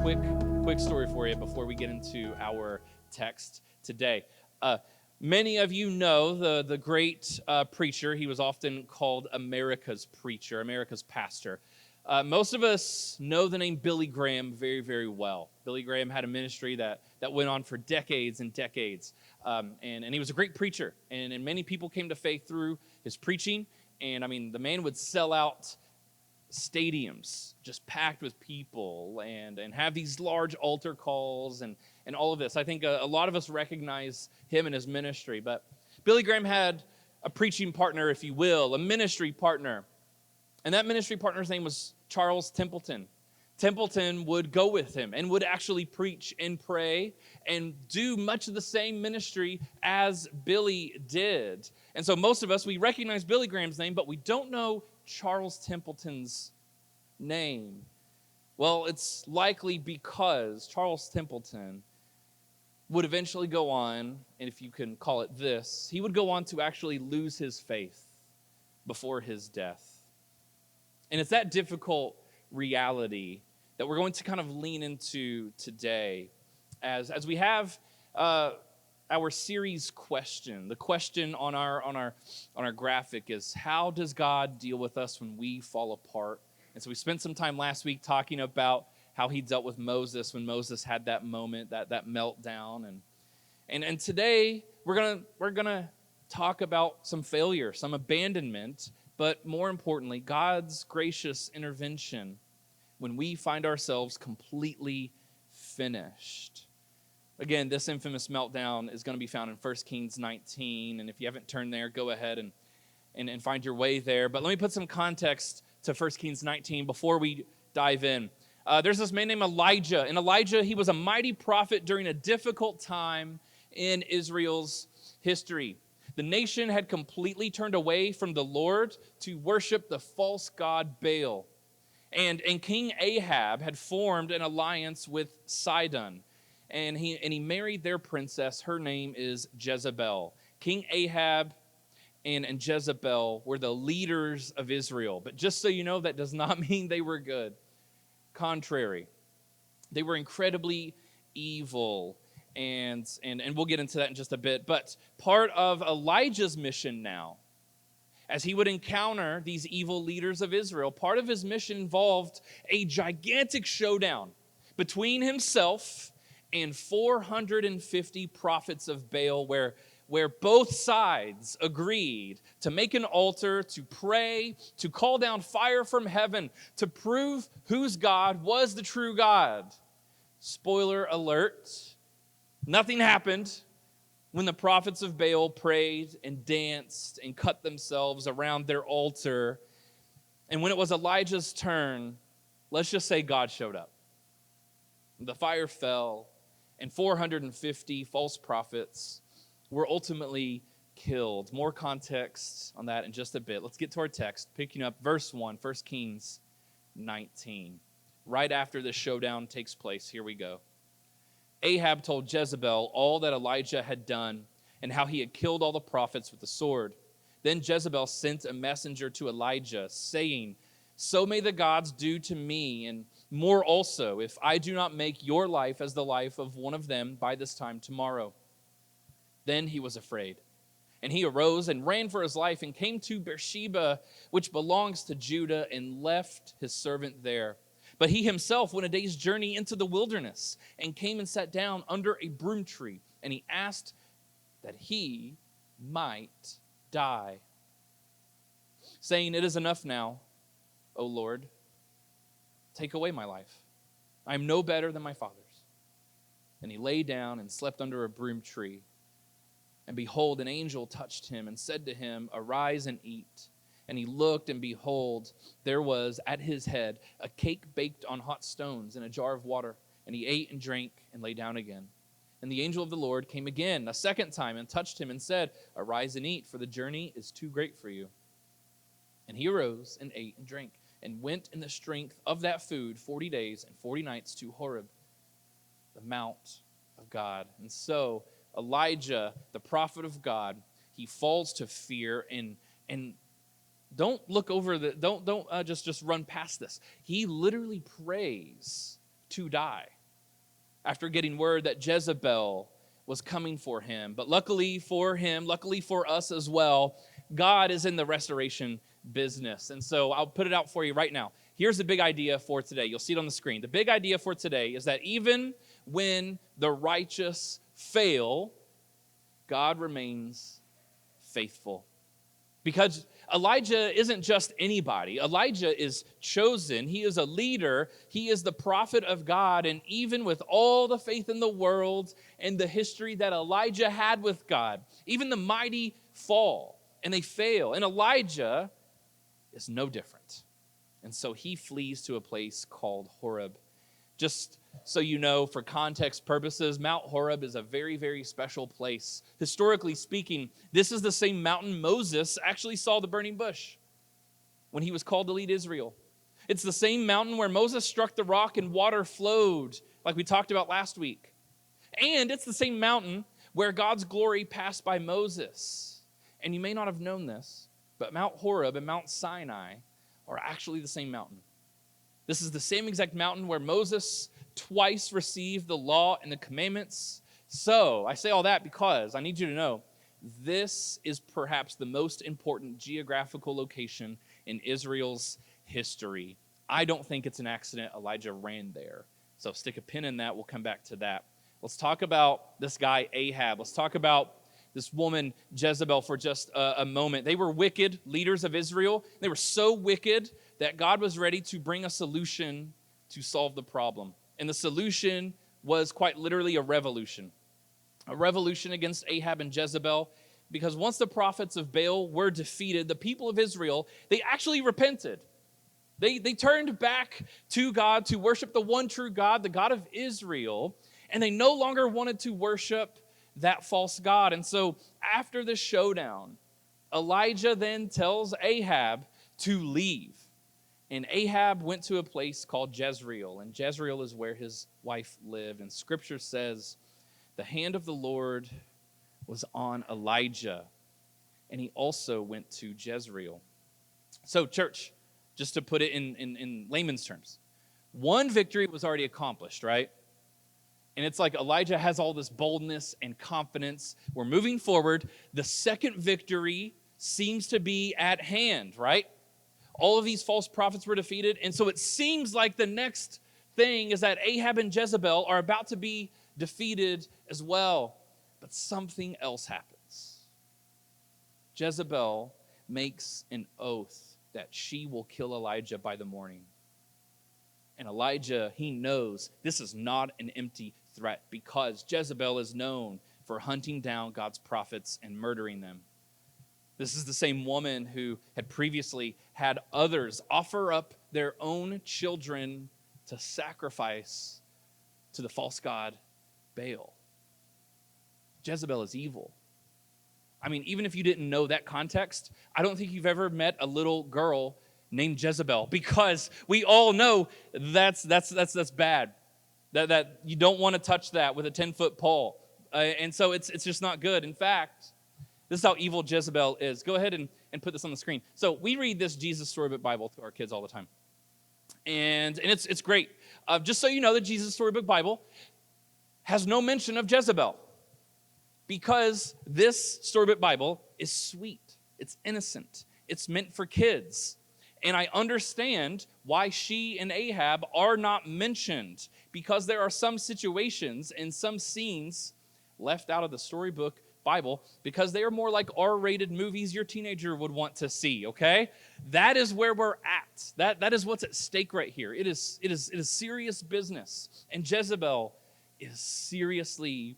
quick story for you before we get into our text today. Many of you know the great preacher. He was often called America's preacher, America's pastor. Most of us know the name Billy Graham very, very well. Billy Graham had a ministry that went on for decades and decades, and he was a great preacher, and many people came to faith through his preaching. And I mean, the man would sell out stadiums just packed with people and have these large altar calls and all of this. I think a lot of us recognize him and his ministry, but Billy Graham had a preaching partner, if you will, a ministry partner. And that ministry partner's name was Charles Templeton. Templeton would go with him and would actually preach and pray and do much of the same ministry as Billy did. And so most of us, we recognize Billy Graham's name, but we don't know Charles Templeton's name. Well, it's likely because Charles Templeton would eventually go on, and if you can call it this, he would go on to actually lose his faith before his death. And it's that difficult reality that we're going to kind of lean into today as we have our series question. The question on our graphic is, how does God deal with us when we fall apart? And so we spent some time last week talking about how he dealt with Moses when Moses had that moment, that meltdown. And today we're gonna talk about some failure, some abandonment, but more importantly, God's gracious intervention when we find ourselves completely finished. Again, this infamous meltdown is going to be found in 1 Kings 19, and if you haven't turned there, go ahead and find your way there. But let me put some context to 1 Kings 19 before we dive in. There's this man named Elijah, and Elijah, he was a mighty prophet during a difficult time in Israel's history. The nation had completely turned away from the Lord to worship the false god Baal. And King Ahab had formed an alliance with Sidon. And he married their princess. Her name is Jezebel. King Ahab and Jezebel were the leaders of Israel. But just so you know, that does not mean they were good. Contrary. They were incredibly evil. And we'll get into that in just a bit. But part of Elijah's mission now, as he would encounter these evil leaders of Israel, part of his mission involved a gigantic showdown between himself and 450 prophets of Baal, where both sides agreed to make an altar, to pray, to call down fire from heaven, to prove whose God was the true God. Spoiler alert, nothing happened when the prophets of Baal prayed and danced and cut themselves around their altar. And when it was Elijah's turn, let's just say God showed up. The fire fell, and 450 false prophets were ultimately killed. More context on that in just a bit. Let's get to our text, picking up verse 1, 1 Kings 19. Right after this showdown takes place, here we go. Ahab told Jezebel all that Elijah had done and how he had killed all the prophets with the sword. Then Jezebel sent a messenger to Elijah, saying, "So may the gods do to me, and more also, if I do not make your life as the life of one of them by this time tomorrow." Then he was afraid, and he arose and ran for his life and came to Beersheba, which belongs to Judah, and left his servant there. But he himself went a day's journey into the wilderness and came and sat down under a broom tree, and he asked that he might die, saying, "It is enough now, O Lord. Take away my life. I am no better than my fathers." And he lay down and slept under a broom tree. And behold, an angel touched him and said to him, "Arise and eat." And he looked, and behold, there was at his head a cake baked on hot stones and a jar of water. And he ate and drank and lay down again. And the angel of the Lord came again a second time and touched him and said, "Arise and eat, for the journey is too great for you." And he arose and ate and drank and went in the strength of that food 40 days and 40 nights to Horeb, the mount of God. And so Elijah, the prophet of God, he falls to fear and don't look over don't just run past this. He literally prays to die after getting word that Jezebel was coming for him. But luckily for him, luckily for us as well, God is in the restoration business. And so I'll put it out for you right now. Here's the big idea for today. You'll see it on the screen. The big idea for today is that even when the righteous fail, God remains faithful. Because Elijah isn't just anybody. Elijah is chosen. He is a leader. He is the prophet of God. And even with all the faith in the world and the history that Elijah had with God, even the mighty fall and they fail. And Elijah is no different. And so he flees to a place called Horeb. Just so you know, for context purposes, Mount Horeb is a very, very special place. Historically speaking, this is the same mountain Moses actually saw the burning bush when he was called to lead Israel. It's the same mountain where Moses struck the rock and water flowed, like we talked about last week. And it's the same mountain where God's glory passed by Moses. And you may not have known this, but Mount Horeb and Mount Sinai are actually the same mountain. This is the same exact mountain where Moses twice received the law and the commandments. So I say all that because I need you to know this is perhaps the most important geographical location in Israel's history. I don't think it's an accident Elijah ran there. So stick a pin in that. We'll come back to that. Let's talk about this guy Ahab. Let's talk about this woman Jezebel for just a moment. They were wicked leaders of Israel. They were so wicked that God was ready to bring a solution to solve the problem. And the solution was quite literally a revolution against Ahab and Jezebel, because once the prophets of Baal were defeated, the people of Israel, they actually repented. They turned back to God to worship the one true God, the God of Israel, and they no longer wanted to worship that false god. And so after the showdown, Elijah then tells Ahab to leave. And Ahab went to a place called Jezreel, and Jezreel is where his wife lived. And Scripture says the hand of the Lord was on Elijah, and he also went to Jezreel. So, church, just to put it in layman's terms, one victory was already accomplished, right? And it's like Elijah has all this boldness and confidence. We're moving forward. The second victory seems to be at hand, right? All of these false prophets were defeated. And so it seems like the next thing is that Ahab and Jezebel are about to be defeated as well. But something else happens. Jezebel makes an oath that she will kill Elijah by the morning. And Elijah, he knows this is not an empty threat, because Jezebel is known for hunting down God's prophets and murdering them. This is the same woman who had previously had others offer up their own children to sacrifice to the false god Baal. Jezebel is evil. I mean, even if you didn't know that context, I don't think you've ever met a little girl named Jezebel, because we all know that's bad. That you don't want to touch that with a 10-foot pole. And so it's just not good. In fact, this is how evil Jezebel is. Go ahead and put this on the screen. So we read this Jesus Storybook Bible to our kids all the time. And it's great. Just so you know, the Jesus Storybook Bible has no mention of Jezebel, because this Storybook Bible is sweet. It's innocent. It's meant for kids. And I understand why she and Ahab are not mentioned, because there are some situations and some scenes left out of the storybook Bible because they are more like R-rated movies your teenager would want to see, okay? That is where we're at. That is what's at stake right here. It is serious business. And Jezebel is seriously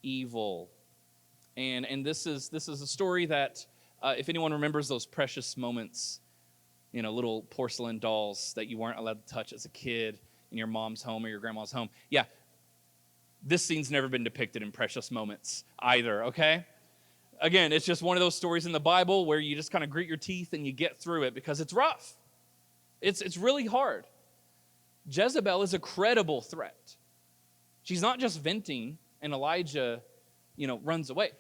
evil. And this is a story that, if anyone remembers those precious moments, little porcelain dolls that you weren't allowed to touch as a kid in your mom's home or your grandma's home. Yeah, this scene's never been depicted in Precious Moments either, okay? Again, it's just one of those stories in the Bible where you just kind of grit your teeth and you get through it because it's rough. It's really hard. Jezebel is a credible threat. She's not just venting and Elijah, runs away.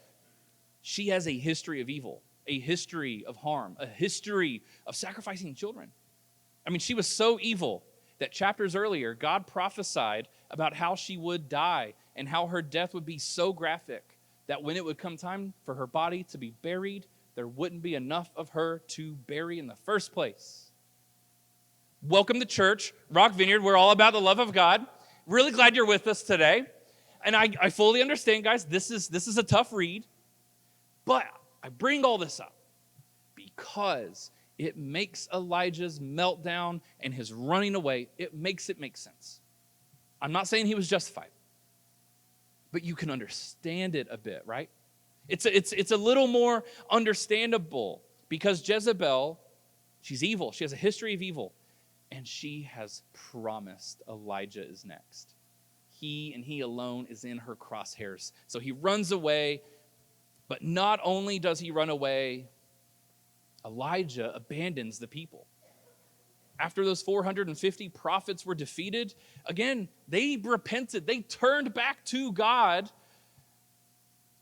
She has a history of evil, a history of harm, a history of sacrificing children. I mean, she was so evil that chapters earlier, God prophesied about how she would die and how her death would be so graphic that when it would come time for her body to be buried, there wouldn't be enough of her to bury in the first place. Welcome to church, Rock Vineyard. We're all about the love of God. Really glad you're with us today. And I fully understand, guys, this is a tough read. But I bring all this up because it makes Elijah's meltdown and his running away, it makes it make sense. I'm not saying he was justified, but you can understand it a bit, right? It's a little more understandable because Jezebel, she's evil. She has a history of evil, and she has promised Elijah is next. He and he alone is in her crosshairs. So he runs away, but not only does he run away, Elijah abandons the people. After those 450 prophets were defeated, again, they repented. They turned back to God.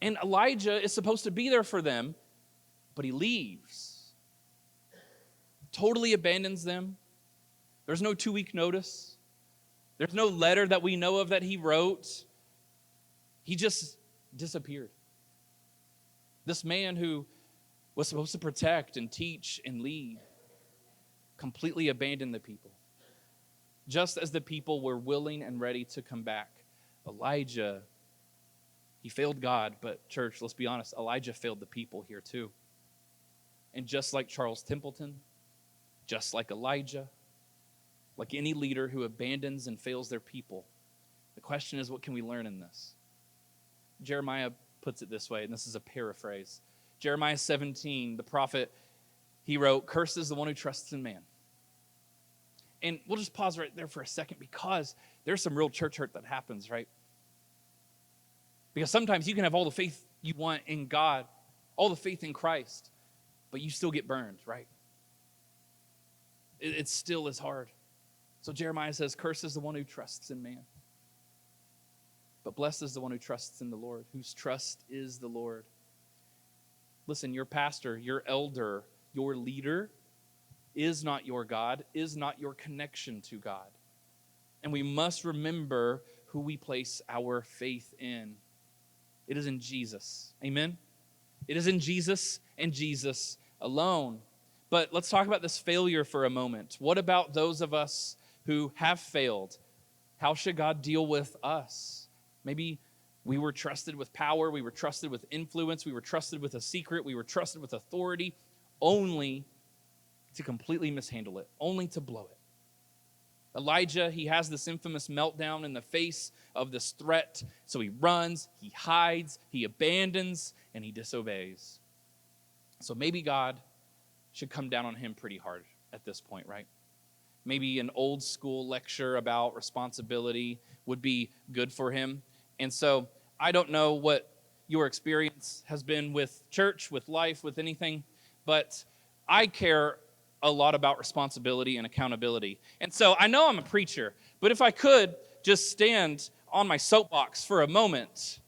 And Elijah is supposed to be there for them, but he leaves. Totally abandons them. There's no 2-week notice. There's no letter that we know of that he wrote. He just disappeared. This man who was supposed to protect and teach and lead completely abandoned the people. Just as the people were willing and ready to come back, Elijah, he failed God, but church, let's be honest, Elijah failed the people here too. And just like Charles Templeton, just like Elijah, like any leader who abandons and fails their people, the question is, what can we learn in this? Jeremiah puts it this way, and this is a paraphrase. Jeremiah 17, the prophet, he wrote, "Cursed is the one who trusts in man." And we'll just pause right there for a second because there's some real church hurt that happens, right? Because sometimes you can have all the faith you want in God, all the faith in Christ, but you still get burned, right? It still is hard. So Jeremiah says, "Cursed is the one who trusts in man. But blessed is the one who trusts in the Lord, whose trust is the Lord." Listen, your pastor, your elder, your leader is not your God, is not your connection to God. And we must remember who we place our faith in. It is in Jesus. Amen? It is in Jesus and Jesus alone. But let's talk about this failure for a moment. What about those of us who have failed? How should God deal with us? Maybe we were trusted with power, we were trusted with influence, we were trusted with a secret, we were trusted with authority, only to completely mishandle it, only to blow it. Elijah, he has this infamous meltdown in the face of this threat, so he runs, he hides, he abandons, and he disobeys. So maybe God should come down on him pretty hard at this point, right? Maybe an old school lecture about responsibility would be good for him. And so I don't know what your experience has been with church, with life, with anything, but I care a lot about responsibility and accountability. And so I know I'm a preacher, but if I could just stand on my soapbox for a moment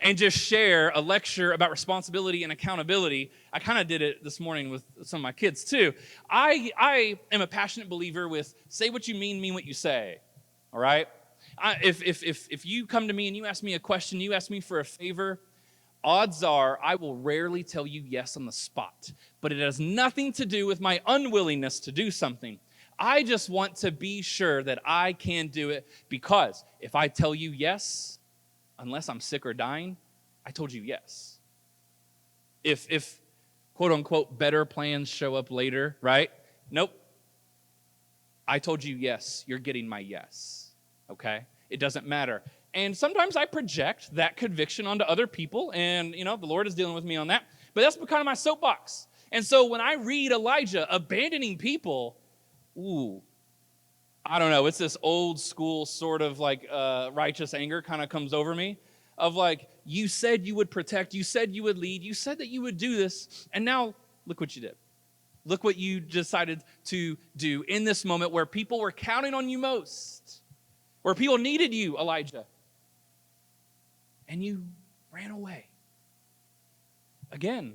and just share a lecture about responsibility and accountability. I kind of did it this morning with some of my kids too. I am a passionate believer with say what you mean what you say, all right? If you come to me and you ask me a question, you ask me for a favor, odds are I will rarely tell you yes on the spot. But it has nothing to do with my unwillingness to do something. I just want to be sure that I can do it because if I tell you yes, unless I'm sick or dying, I told you yes. If quote unquote better plans show up later, right? Nope. I told you yes, you're getting my yes. Okay? It doesn't matter. And sometimes I project that conviction onto other people, and the Lord is dealing with me on that. But that's kind of my soapbox. And so when I read Elijah abandoning people, I don't know, it's this old school sort of like righteous anger kind of comes over me of like, you said you would protect, you said you would lead, you said that you would do this, and now look what you did. Look what you decided to do in this moment where people were counting on you most, where people needed you, Elijah, and you ran away. Again,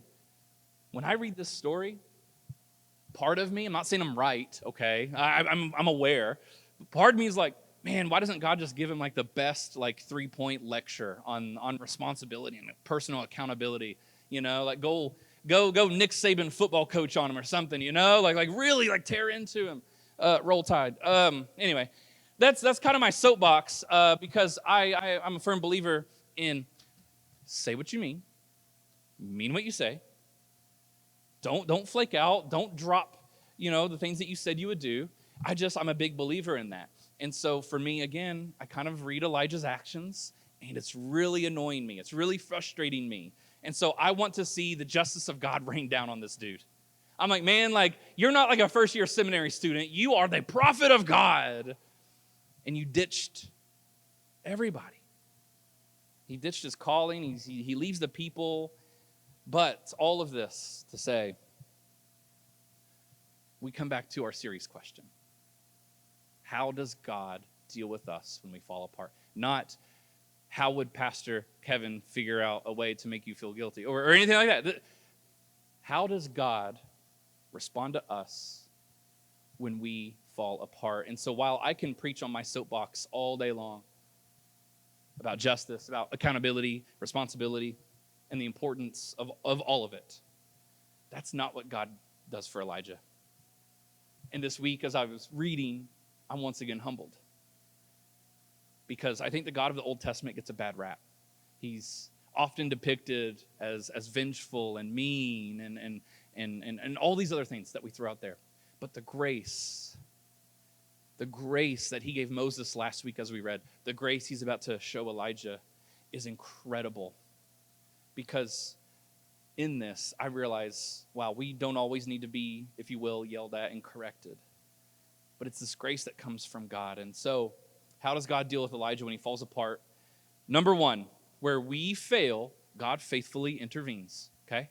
when I read this story, part of me, I'm not saying I'm right, okay? I'm aware, Part of me is like, man, why doesn't God just give him like the best like 3-point lecture on responsibility and personal accountability? Like go Nick Saban football coach on him or something, like really like tear into him. Roll Tide. Anyway, that's kind of my soapbox because I'm a firm believer in say what you mean what you say. Don't flake out. Don't drop, the things that you said you would do. I'm a big believer in that. And so for me, again, I kind of read Elijah's actions, and it's really annoying me. It's really frustrating me. And so I want to see the justice of God rain down on this dude. I'm like, man, like, you're not like a first-year seminary student. You are the prophet of God. And you ditched everybody. He ditched his calling. He leaves the people. But all of this to say, we come back to our series question. How does God deal with us when we fall apart? Not how would Pastor Kevin figure out a way to make you feel guilty or anything like that. How does God respond to us when we fall apart? And so while I can preach on my soapbox all day long about justice, about accountability, responsibility, and the importance of all of it, that's not what God does for Elijah. And this week, as I was reading, I'm once again humbled. Because I think the God of the Old Testament gets a bad rap. He's often depicted as vengeful and mean and all these other things that we throw out there. But the grace that he gave Moses last week as we read, the grace he's about to show Elijah is incredible. Because in this, I realize, wow, we don't always need to be, if you will, yelled at and corrected. But it's this grace that comes from God. And so, how does God deal with Elijah when he falls apart? Number one, where we fail, God faithfully intervenes, okay?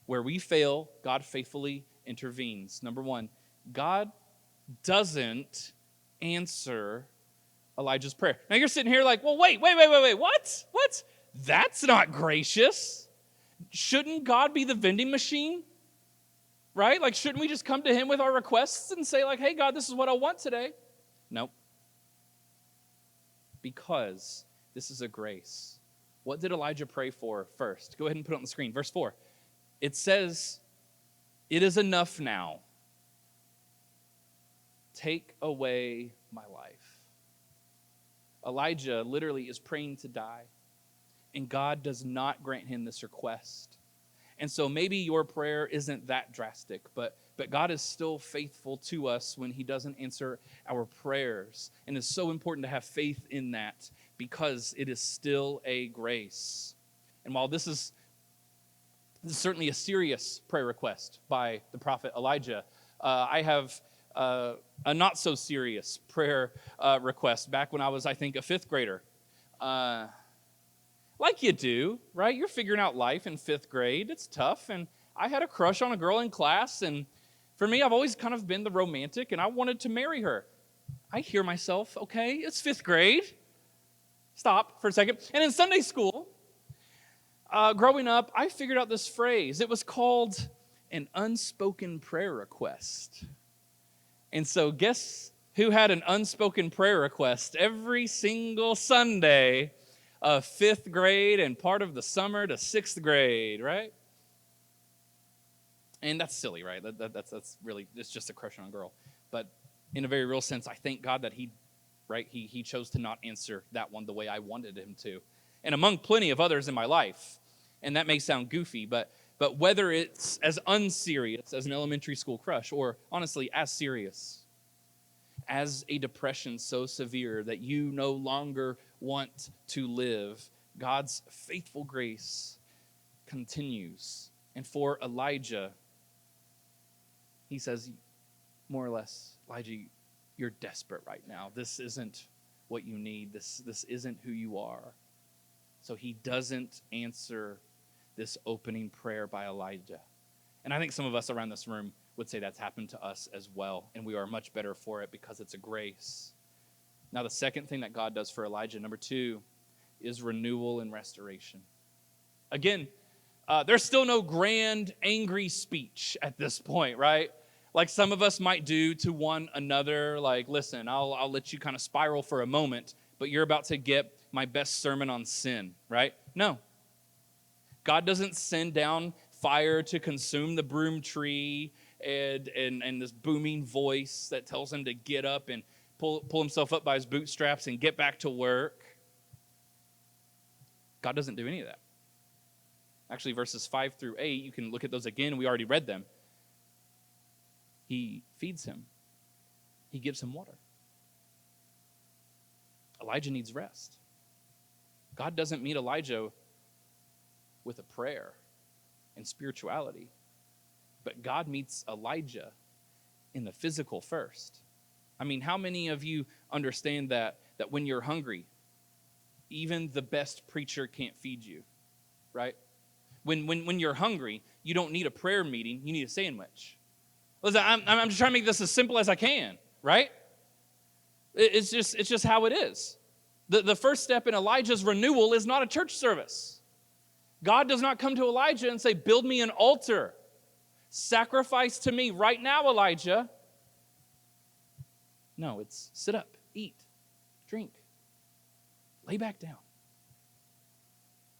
Where we fail, God faithfully intervenes. Number one, God doesn't answer Elijah's prayer. Now you're sitting here like, well, wait, what? That's not gracious. Shouldn't God be the vending machine? Right? Like, shouldn't we just come to him with our requests and say, like, hey, God, this is what I want today? Nope. Because this is a grace. What did Elijah pray for first? Go ahead and put it on the screen. Verse 4. It says, it is enough now. Take away my life. Elijah literally is praying to die, and God does not grant him this request. And so maybe your prayer isn't that drastic, but God is still faithful to us when he doesn't answer our prayers. And it's so important to have faith in that because it is still a grace. And while this is certainly a serious prayer request by the prophet Elijah, I have a not so serious prayer request back when I was, I think, a fifth grader. Like you do, right? You're figuring out life in fifth grade. It's tough. And I had a crush on a girl in class. And for me, I've always kind of been the romantic, and I wanted to marry her. I hear myself, okay, it's fifth grade. Stop for a second. And in Sunday school, growing up, I figured out this phrase. It was called an unspoken prayer request. And so guess who had an unspoken prayer request every single Sunday of fifth grade and part of the summer to sixth grade, right? And that's silly, right? That's really, it's just a crush on a girl. But in a very real sense, I thank God that he chose to not answer that one the way I wanted him to. And among plenty of others in my life, and that may sound goofy, but whether it's as unserious as an elementary school crush or honestly as serious as a depression so severe that you no longer want to live, God's faithful grace continues. And for Elijah, he says, more or less, Elijah, you're desperate right now. This isn't what you need. This isn't who you are. So he doesn't answer this opening prayer by Elijah. And I think some of us around this room would say that's happened to us as well, and we are much better for it because it's a grace. Now, the second thing that God does for Elijah, number 2, is renewal and restoration. Again, there's still no grand, angry speech at this point, right? like some of us might do to one another. Like, listen, I'll let you kind of spiral for a moment, but you're about to get my best sermon on sin, right? No. God doesn't send down fire to consume the broom tree and this booming voice that tells him to get up and pull himself up by his bootstraps and get back to work. God doesn't do any of that. Actually, verses 5 through 8, you can look at those again. We already read them. He feeds him. He gives him water. Elijah needs rest. God doesn't meet Elijah with a prayer and spirituality, but God meets Elijah in the physical first. I mean, how many of you understand that when you're hungry, even the best preacher can't feed you, right? When you're hungry, you don't need a prayer meeting, you need a sandwich. Listen, I'm just trying to make this as simple as I can, right? It's just how it is. The first step in Elijah's renewal is not a church service. God does not come to Elijah and say, build me an altar. Sacrifice to me right now, Elijah. No, it's sit up, eat, drink, lay back down.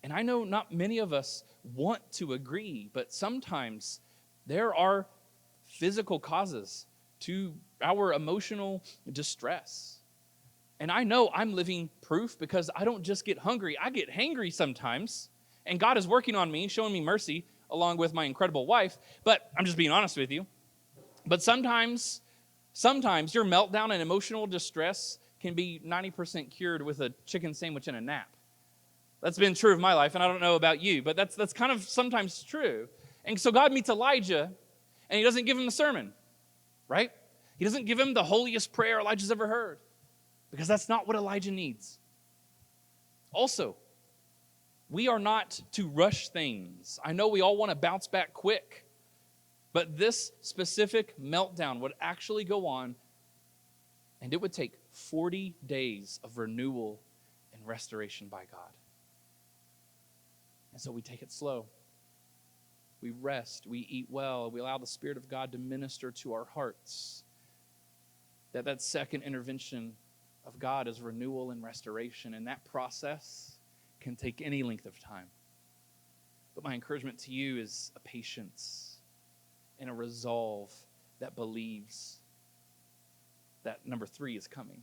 And I know not many of us want to agree, but sometimes there are physical causes to our emotional distress. And I know I'm living proof because I don't just get hungry, I get hangry sometimes. And God is working on me, showing me mercy along with my incredible wife. But I'm just being honest with you. But sometimes your meltdown and emotional distress can be 90% cured with a chicken sandwich and a nap. That's been true of my life, and I don't know about you, but that's kind of sometimes true. And so God meets Elijah, and he doesn't give him the sermon, right? He doesn't give him the holiest prayer Elijah's ever heard, because that's not what Elijah needs. Also, we are not to rush things. I know we all want to bounce back quick, but this specific meltdown would actually go on, and it would take 40 days of renewal and restoration by God. And so we take it slow. We rest, we eat well, we allow the Spirit of God to minister to our hearts. That second intervention of God is renewal and restoration, and that process can take any length of time. But my encouragement to you is a patience and a resolve that believes that number 3 is coming.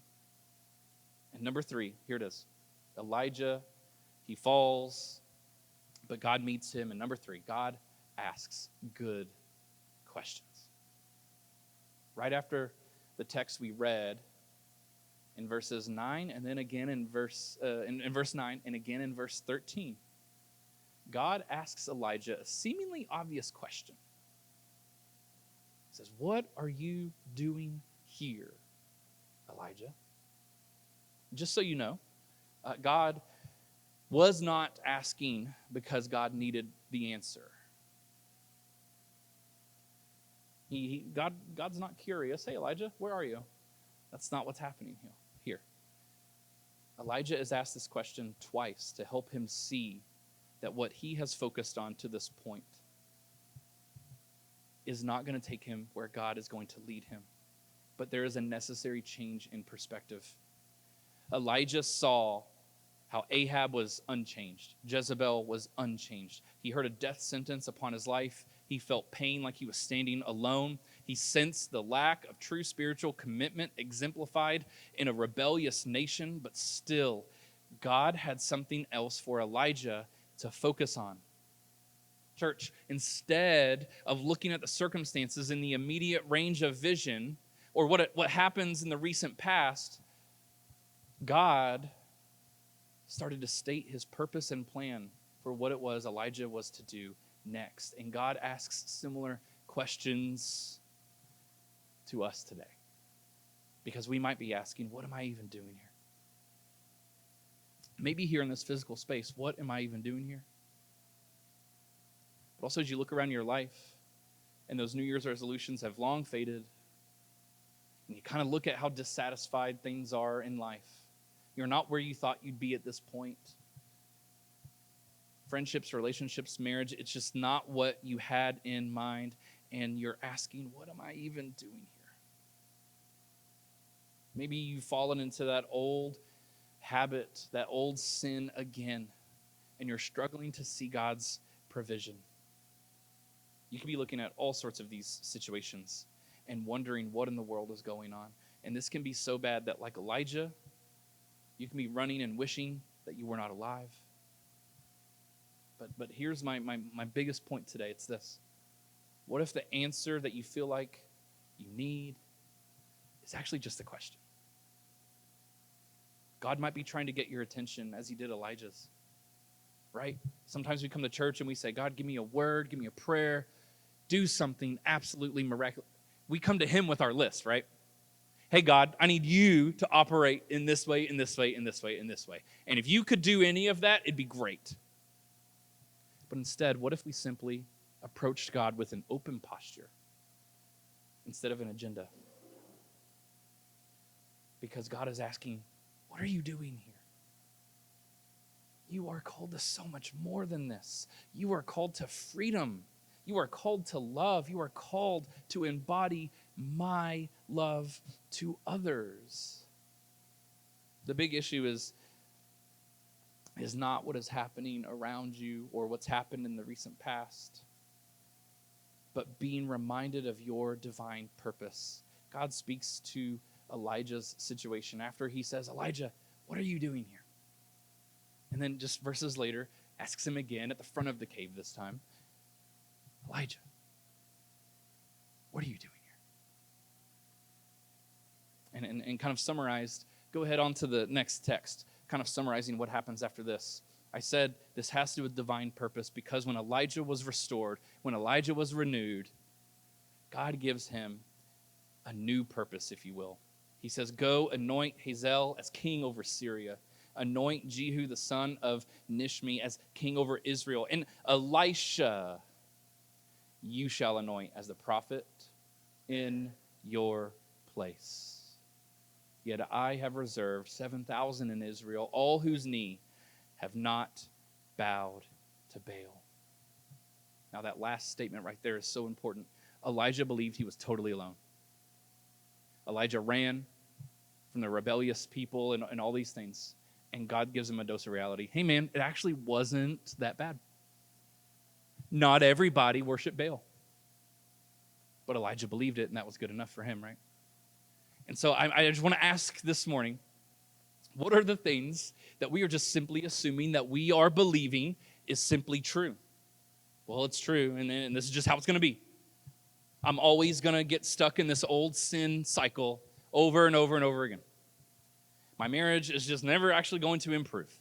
And number 3, here it is. Elijah, he falls, but God meets him. And number 3, God asks good questions. Right after the text we read in verses 9 and then again in verse 9 and again in verse 13, God asks Elijah a seemingly obvious question. He says, "What are you doing here, Elijah?" Just so you know, God was not asking because God needed the answer. God's not curious. Hey, Elijah, where are you? That's not what's happening here. Elijah is asked this question twice to help him see that what he has focused on to this point is not going to take him where God is going to lead him. But there is a necessary change in perspective. Elijah saw how Ahab was unchanged. Jezebel was unchanged. He heard a death sentence upon his life. He felt pain like he was standing alone. He sensed the lack of true spiritual commitment exemplified in a rebellious nation, but still, God had something else for Elijah to focus on. Church, instead of looking at the circumstances in the immediate range of vision or what happens in the recent past, God started to state his purpose and plan for what it was Elijah was to do next. And God asks similar questions to us today. Because we might be asking, what am I even doing here? Maybe here in this physical space, what am I even doing here? But also as you look around your life and those New Year's resolutions have long faded, and you kind of look at how dissatisfied things are in life, you're not where you thought you'd be at this point. Friendships, relationships, marriage, it's just not what you had in mind. and you're asking, what am I even doing here? Maybe you've fallen into that old habit, that old sin again, and you're struggling to see God's provision. You could be looking at all sorts of these situations and wondering what in the world is going on. And this can be so bad that, like Elijah, you can be running and wishing that you were not alive. But here's my biggest point today. It's this. What if the answer that you feel like you need is actually just a question? God might be trying to get your attention as he did Elijah's, right? Sometimes we come to church and we say, God, give me a word, give me a prayer, do something absolutely miraculous. We come to him with our list, right? Hey, God, I need you to operate in this way, in this way, in this way, in this way. And if you could do any of that, it'd be great. But instead, what if we simply approached God with an open posture instead of an agenda? Because God is asking, what are you doing here? You are called to so much more than this. You are called to freedom. You are called to love. You are called to embody my love to others. The big issue is not what is happening around you or what's happened in the recent past, but being reminded of your divine purpose. God speaks to Elijah's situation after he says, Elijah, what are you doing here? And then just verses later, asks him again at the front of the cave this time, Elijah, what are you doing here? And kind of summarized, go ahead on to the next text, kind of summarizing what happens after this. I said this has to do with divine purpose because when Elijah was restored, when Elijah was renewed, God gives him a new purpose, if you will. He says, go anoint Hazael as king over Syria. Anoint Jehu, the son of Nishmi, as king over Israel. And Elisha you shall anoint as the prophet in your place. Yet I have reserved 7,000 in Israel, all whose knee have not bowed to Baal. Now that last statement right there is so important. Elijah believed he was totally alone. Elijah ran from the rebellious people and all these things. And God gives him a dose of reality. Hey man, it actually wasn't that bad. Not everybody worshiped Baal. But Elijah believed it, and that was good enough for him, right? And so I just want to ask this morning, what are the things that we are just simply assuming that we are believing is simply true? Well, it's true, and this is just how it's going to be. I'm always going to get stuck in this old sin cycle over and over and over again. My marriage is just never actually going to improve.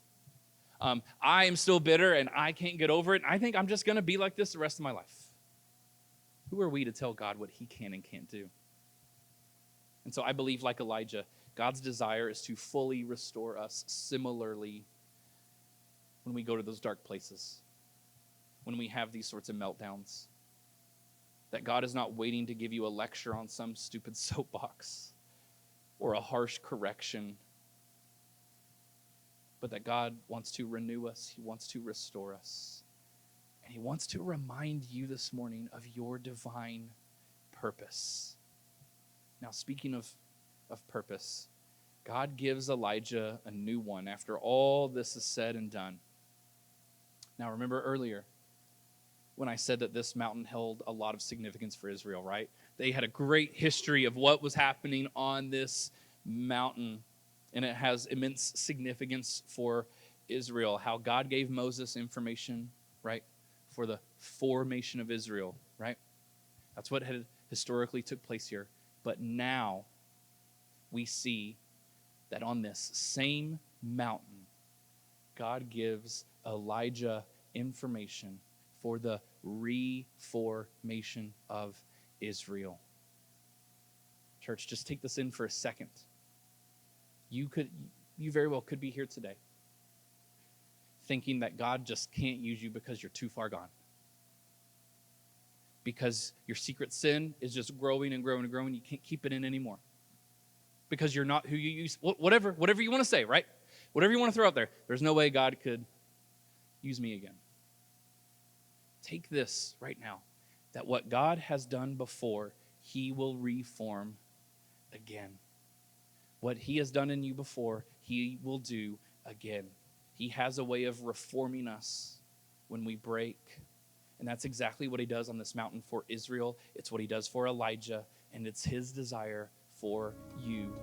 I am still bitter, and I can't get over it. I think I'm just going to be like this the rest of my life. Who are we to tell God what he can and can't do? And so I believe, like Elijah, God's desire is to fully restore us similarly when we go to those dark places, when we have these sorts of meltdowns. That God is not waiting to give you a lecture on some stupid soapbox or a harsh correction, but that God wants to renew us. He wants to restore us. And he wants to remind you this morning of your divine purpose. Now, speaking of purpose, God gives Elijah a new one after all this is said and done. Now, remember earlier when I said that this mountain held a lot of significance for Israel, right? They had a great history of what was happening on this mountain, and it has immense significance for Israel, how God gave Moses information, right, for the formation of Israel, right? That's what had historically took place here. But now we see that on this same mountain, God gives Elijah information for the reformation of Israel. Church, just take this in for a second. You very well could be here today thinking that God just can't use you because you're too far gone. Because your secret sin is just growing and growing and growing. You can't keep it in anymore. Because you're not who you used. Whatever you want to say, right? Whatever you want to throw out there. There's no way God could use me again. Take this right now that what God has done before, he will reform again. What he has done in you before, he will do again. He has a way of reforming us when we break. And that's exactly what he does on this mountain for Israel. It's what he does for Elijah, and it's his desire for you